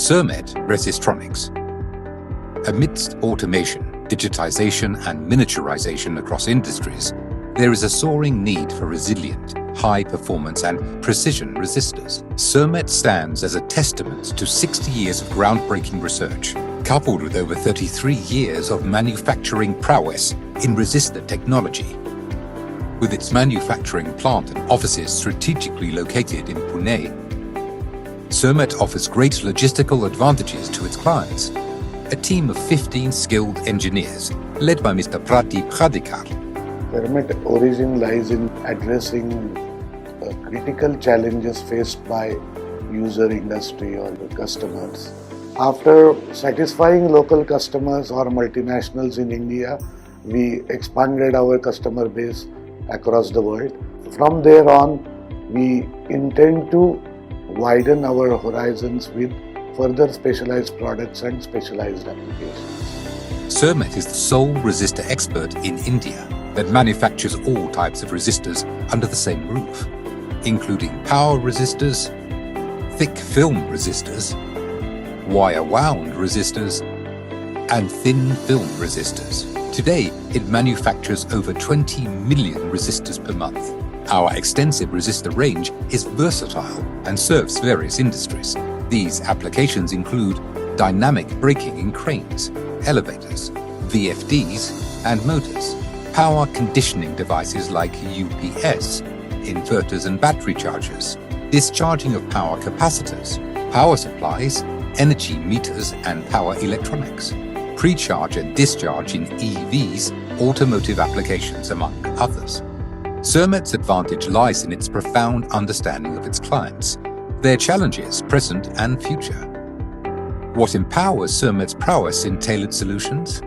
CERMET Resistronics. Amidst automation, digitization and miniaturization across industries, there is a soaring need for resilient, high-performance and precision resistors. CERMET stands as a testament to 60 years of groundbreaking research, coupled with over 33 years of manufacturing prowess in resistor technology. With its manufacturing plant and offices strategically located in Pune, CERMET offers great logistical advantages to its clients. A team of 15 skilled engineers, led by Mr. Pradeep Khadikar. CERMET origin lies in addressing critical challenges faced by user industry or the customers. After satisfying local customers or multinationals in India, we expanded our customer base across the world. From there on, we intend to widen our horizons with further specialized products and specialized applications. CERMET is the sole resistor expert in India that manufactures all types of resistors under the same roof, including power resistors, thick film resistors, wire-wound resistors, and thin film resistors. Today, it manufactures over 20 million resistors per month. Our extensive resistor range is versatile and serves various industries. These applications include dynamic braking in cranes, elevators, VFDs, and motors, power conditioning devices like UPS, inverters and battery chargers, discharging of power capacitors, power supplies, energy meters and power electronics, pre-charge and discharge in EVs, automotive applications, among others. CERMET's advantage lies in its profound understanding of its clients, their challenges, present and future. What empowers CERMET's prowess in tailored solutions?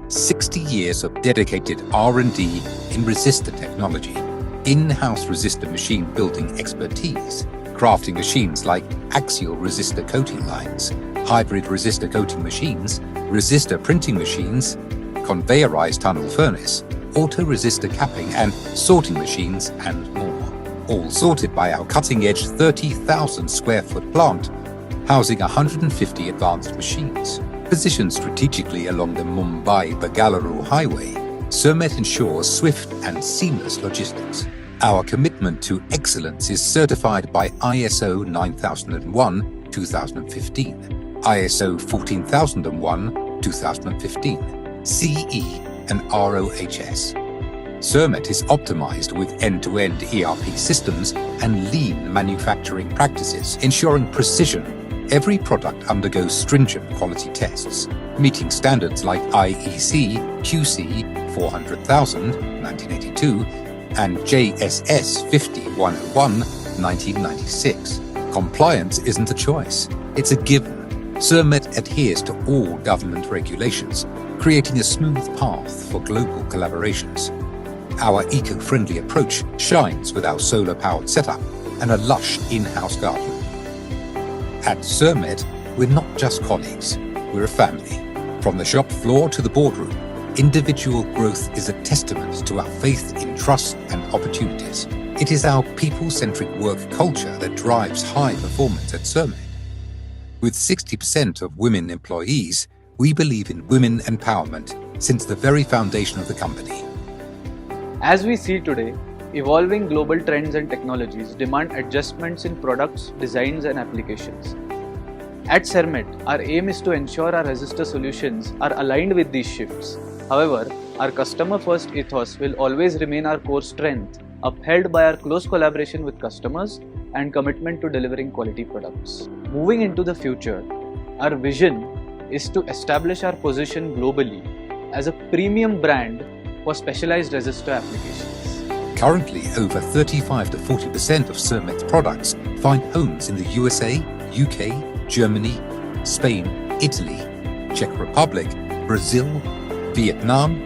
60 years of dedicated R&D in resistor technology, in-house resistor machine building expertise, crafting machines like axial resistor coating lines, hybrid resistor coating machines, resistor printing machines, conveyorized tunnel furnace, auto resistor capping and sorting machines, and more. All sorted by our cutting-edge 30,000 square foot plant, housing 150 advanced machines. Positioned strategically along the Mumbai-Bengaluru highway, CERMET ensures swift and seamless logistics. Our commitment to excellence is certified by ISO 9001-2015, ISO 14001-2015, CE and ROHS. CERMET is optimized with end-to-end ERP systems and lean manufacturing practices, ensuring precision. Every product undergoes stringent quality tests, meeting standards like IEC QC 400,000 1982 and JSS 50101 1996. Compliance isn't a choice, it's a given. CERMET adheres to all government regulations, creating a smooth path for global collaborations. Our eco-friendly approach shines with our solar-powered setup and a lush in-house garden. At CERMET, we're not just colleagues, we're a family. From the shop floor to the boardroom, individual growth is a testament to our faith in trust and opportunities. It is our people-centric work culture that drives high performance at CERMET. With 60% of women employees, we believe in women empowerment since the very foundation of the company. As we see today, evolving global trends and technologies demand adjustments in products, designs and applications. At CERMET, our aim is to ensure our resistor solutions are aligned with these shifts. However, our customer-first ethos will always remain our core strength, upheld by our close collaboration with customers and commitment to delivering quality products. Moving into the future, our vision is to establish our position globally as a premium brand for specialized resistor applications. Currently, over 35 to 40% of CERMET's products find homes in the USA, UK, Germany, Spain, Italy, Czech Republic, Brazil, Vietnam,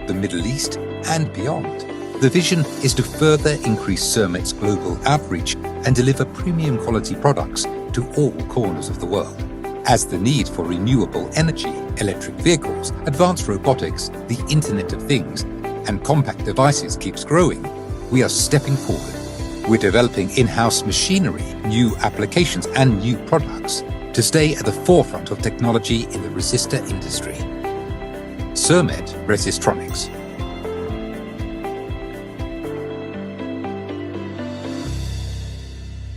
the Middle East, and beyond. The vision is to further increase CERMET's global outreach and deliver premium quality products to all corners of the world. As the need for renewable energy, electric vehicles, advanced robotics, the Internet of Things, and compact devices keeps growing, we are stepping forward. We're developing in-house machinery, new applications, and new products. to stay at the forefront of technology in the resistor industry. CERMET Resistronics.